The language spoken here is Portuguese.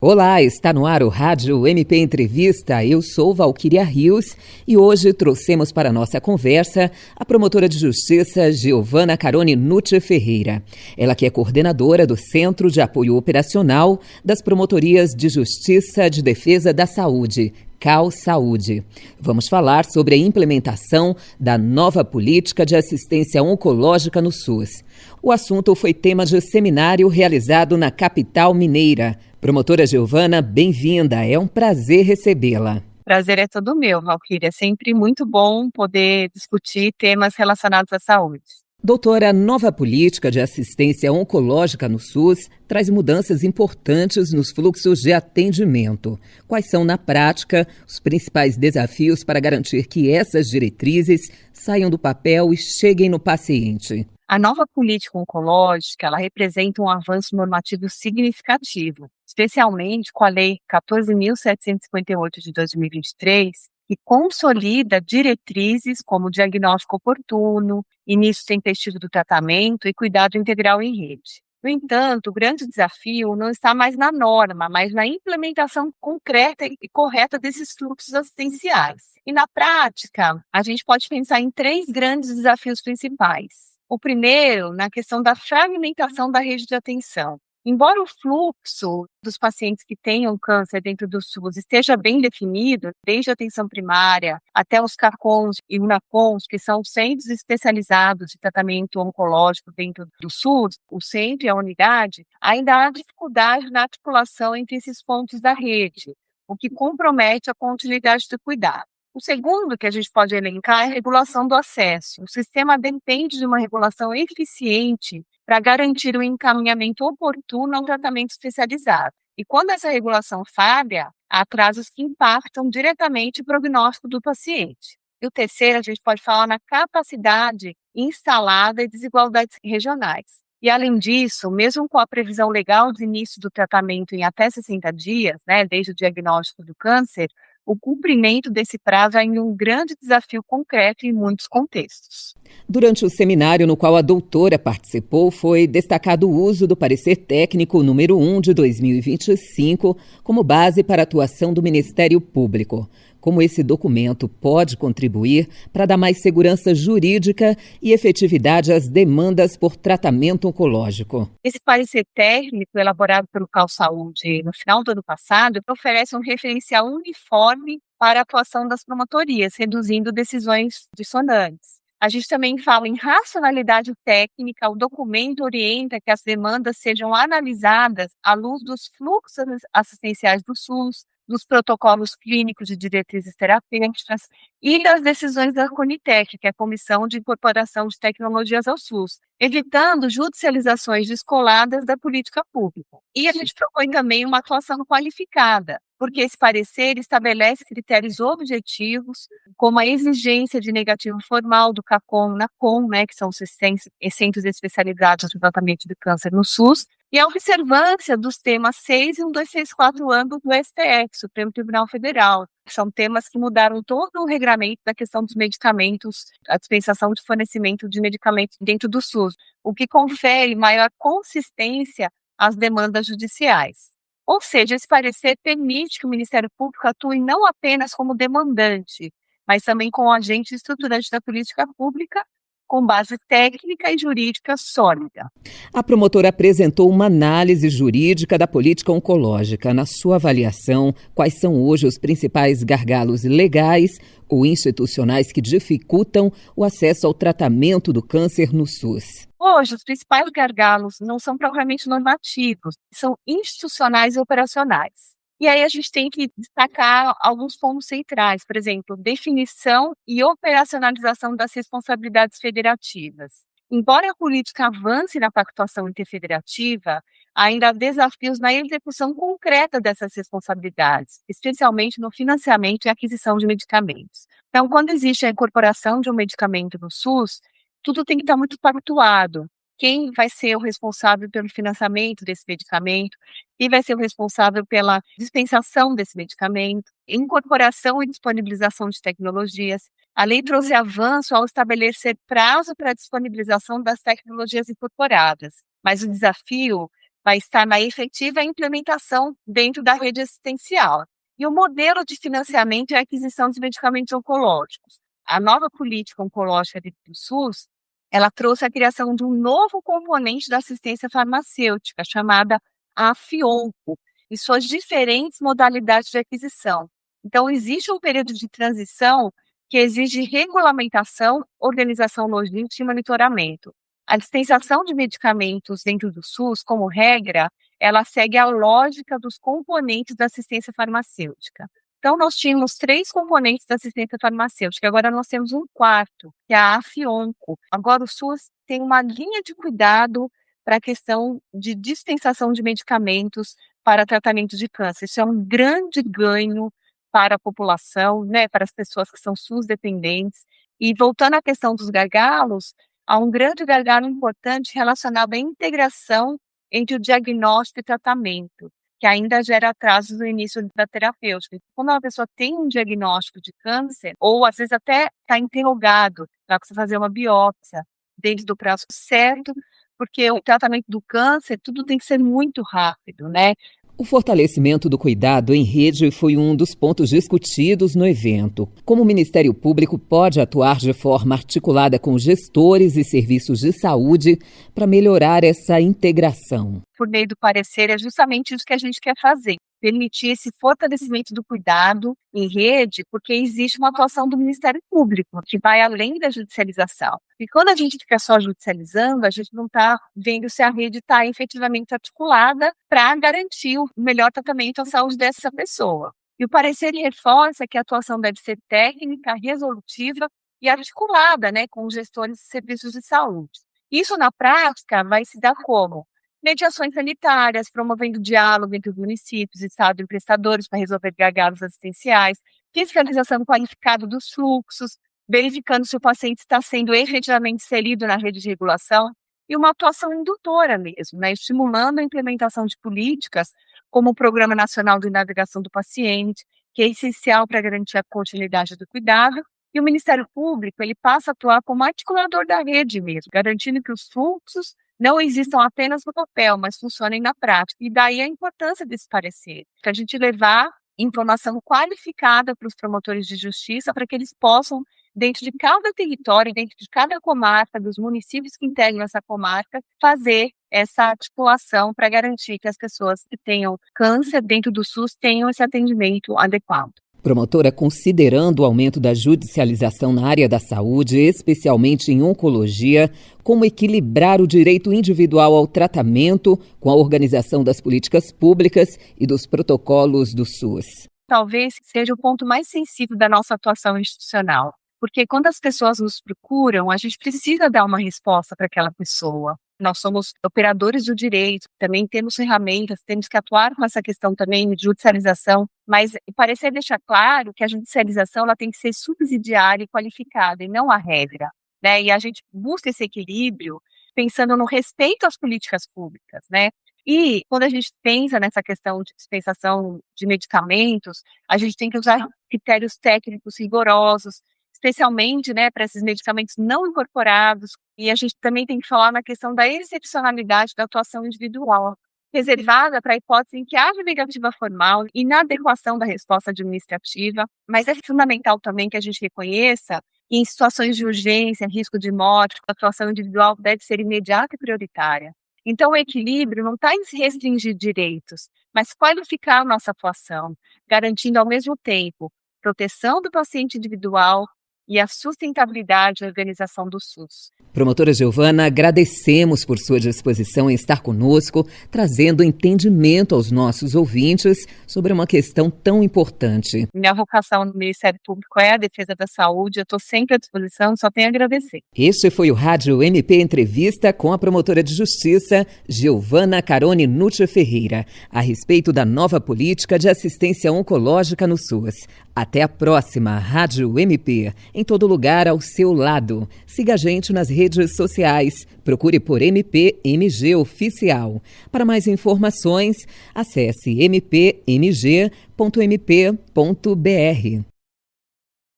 Olá, está no ar o Rádio MP Entrevista. Eu sou Valquíria Rios e hoje trouxemos para nossa conversa a promotora de justiça Giovana Carone Nucci Ferreira. Ela que é coordenadora do Centro de Apoio Operacional das Promotorias de Justiça de Defesa da Saúde, CAU Saúde. Vamos falar sobre a implementação da nova política de assistência oncológica no SUS. O assunto foi tema de seminário realizado na capital mineira. Promotora Giovana, bem-vinda. É um prazer recebê-la. Prazer é todo meu, Valquíria. É sempre muito bom poder discutir temas relacionados à saúde. Doutora, a nova política de assistência oncológica no SUS traz mudanças importantes nos fluxos de atendimento. Quais são, na prática, os principais desafios para garantir que essas diretrizes saiam do papel e cheguem no paciente? A nova política oncológica, ela representa um avanço normativo significativo, especialmente com a Lei 14.758 de 2023, que consolida diretrizes como diagnóstico oportuno, início tempestivo do tratamento e cuidado integral em rede. No entanto, o grande desafio não está mais na norma, mas na implementação concreta e correta desses fluxos assistenciais. E na prática, a gente pode pensar em três grandes desafios principais. O primeiro, na questão da fragmentação da rede de atenção. Embora o fluxo dos pacientes que tenham câncer dentro do SUS esteja bem definido, desde a atenção primária até os CACONs e UNACONs, que são centros especializados de tratamento oncológico dentro do SUS, o centro e a unidade, ainda há dificuldade na articulação entre esses pontos da rede, o que compromete a continuidade do cuidado. O segundo que a gente pode elencar é a regulação do acesso. O sistema depende de uma regulação eficiente para garantir o encaminhamento oportuno ao tratamento especializado. E quando essa regulação falha, há atrasos que impactam diretamente o prognóstico do paciente. E o terceiro, a gente pode falar na capacidade instalada e desigualdades regionais. E, além disso, mesmo com a previsão legal de início do tratamento em até 60 dias, desde o diagnóstico do câncer, o cumprimento desse prazo é ainda um grande desafio concreto em muitos contextos. Durante o seminário no qual a doutora participou, foi destacado o uso do parecer técnico número 1 de 2025 como base para a atuação do Ministério Público. Como esse documento pode contribuir para dar mais segurança jurídica e efetividade às demandas por tratamento oncológico? Esse parecer técnico, elaborado pelo CAU Saúde no final do ano passado, oferece um referencial uniforme para a atuação das promotorias, reduzindo decisões dissonantes. A gente também fala em racionalidade técnica. O documento orienta que as demandas sejam analisadas à luz dos fluxos assistenciais do SUS, dos protocolos clínicos de diretrizes terapêuticas e das decisões da CONITEC, que é a Comissão de Incorporação de Tecnologias ao SUS, evitando judicializações descoladas da política pública. E a gente propõe também uma atuação qualificada, porque esse parecer estabelece critérios objetivos, como a exigência de negativo formal do CACON, NACON, que são os centros especializados no tratamento de câncer no SUS, e a observância dos temas 6 e 1264 âmbito do STF, Supremo Tribunal Federal. São temas que mudaram todo o regramento da questão dos medicamentos, a dispensação de fornecimento de medicamentos dentro do SUS, o que confere maior consistência às demandas judiciais. Ou seja, esse parecer permite que o Ministério Público atue não apenas como demandante, mas também como agente estruturante da política pública, com base técnica e jurídica sólida. A promotora apresentou uma análise jurídica da política oncológica. Na sua avaliação, quais são hoje os principais gargalos legais ou institucionais que dificultam o acesso ao tratamento do câncer no SUS? Hoje, os principais gargalos não são propriamente normativos, são institucionais e operacionais. E aí a gente tem que destacar alguns pontos centrais, por exemplo, definição e operacionalização das responsabilidades federativas. Embora a política avance na pactuação interfederativa, ainda há desafios na execução concreta dessas responsabilidades, especialmente no financiamento e aquisição de medicamentos. Então, quando existe a incorporação de um medicamento no SUS, tudo tem que estar muito pactuado. Quem vai ser o responsável pelo financiamento desse medicamento, quem vai ser o responsável pela dispensação desse medicamento, incorporação e disponibilização de tecnologias. A lei trouxe avanço ao estabelecer prazo para a disponibilização das tecnologias incorporadas, mas o desafio vai estar na efetiva implementação dentro da rede assistencial. E o modelo de financiamento e aquisição dos medicamentos oncológicos. A nova política oncológica do SUS, ela trouxe a criação de um novo componente da assistência farmacêutica, chamada AFIONCO, e suas diferentes modalidades de aquisição. Então, existe um período de transição que exige regulamentação, organização logística e monitoramento. A dispensação de medicamentos dentro do SUS, como regra, ela segue a lógica dos componentes da assistência farmacêutica. Então, nós tínhamos 3 componentes da assistência farmacêutica, agora nós temos um quarto, que é a AFIONCO. Agora o SUS tem uma linha de cuidado para a questão de dispensação de medicamentos para tratamento de câncer. Isso é um grande ganho para a população, né, para as pessoas que são SUS dependentes. E voltando à questão dos gargalos, há um grande gargalo importante relacionado à integração entre o diagnóstico e tratamento, que ainda gera atrasos no início da terapêutica. Quando uma pessoa tem um diagnóstico de câncer, ou às vezes até está interrogado para você fazer uma biópsia dentro do prazo certo, porque o tratamento do câncer, tudo tem que ser muito rápido, né? O fortalecimento do cuidado em rede foi um dos pontos discutidos no evento. Como o Ministério Público pode atuar de forma articulada com gestores e serviços de saúde para melhorar essa integração? Por meio do parecer, é justamente isso que a gente quer fazer. Permitir esse fortalecimento do cuidado em rede, porque existe uma atuação do Ministério Público, que vai além da judicialização. E quando a gente fica só judicializando, a gente não está vendo se a rede está efetivamente articulada para garantir o melhor tratamento à saúde dessa pessoa. E o parecer reforça que a atuação deve ser técnica, resolutiva e articulada, né, com os gestores de serviços de saúde. Isso, na prática, vai se dar como? Mediações sanitárias, promovendo diálogo entre os municípios, Estado e prestadores para resolver gargalos assistenciais, fiscalização qualificada dos fluxos, verificando se o paciente está sendo efetivamente inserido na rede de regulação, e uma atuação indutora mesmo, né, estimulando a implementação de políticas como o Programa Nacional de Navegação do Paciente, que é essencial para garantir a continuidade do cuidado, e o Ministério Público ele passa a atuar como articulador da rede mesmo, garantindo que os fluxos não existam apenas no papel, mas funcionem na prática. E daí a importância desse parecer, para a gente levar informação qualificada para os promotores de justiça, para que eles possam, dentro de cada território, dentro de cada comarca, dos municípios que integram essa comarca, fazer essa articulação para garantir que as pessoas que tenham câncer dentro do SUS tenham esse atendimento adequado. Promotora, considerando o aumento da judicialização na área da saúde, especialmente em oncologia, como equilibrar o direito individual ao tratamento com a organização das políticas públicas e dos protocolos do SUS? Talvez seja o ponto mais sensível da nossa atuação institucional, porque quando as pessoas nos procuram, a gente precisa dar uma resposta para aquela pessoa. Nós somos operadores do direito, também temos ferramentas, temos que atuar com essa questão também de judicialização, mas parecer deixar claro que a judicialização ela tem que ser subsidiária e qualificada, e não a regra, né? E a gente busca esse equilíbrio pensando no respeito às políticas públicas, né? E quando a gente pensa nessa questão de dispensação de medicamentos, a gente tem que usar critérios técnicos rigorosos, especialmente, né, para esses medicamentos não incorporados, e a gente também tem que falar na questão da excepcionalidade da atuação individual, reservada para a hipótese em que haja negativa formal, inadequação da resposta administrativa, mas é fundamental também que a gente reconheça que em situações de urgência, risco de morte, a atuação individual deve ser imediata e prioritária. Então, o equilíbrio não está em se restringir direitos, mas qualificar a nossa atuação, garantindo ao mesmo tempo proteção do paciente individual e a sustentabilidade da organização do SUS. Promotora Giovana, agradecemos por sua disposição em estar conosco, trazendo entendimento aos nossos ouvintes sobre uma questão tão importante. Minha vocação no Ministério Público é a defesa da saúde, eu estou sempre à disposição, só tenho a agradecer. Este foi o Rádio MP Entrevista com a promotora de justiça, Giovana Carone Nucci Ferreira, a respeito da nova política de assistência oncológica no SUS. Até a próxima, Rádio MP, em todo lugar ao seu lado. Siga a gente nas redes sociais. Procure por MPMG Oficial. Para mais informações, acesse mpmg.mp.br.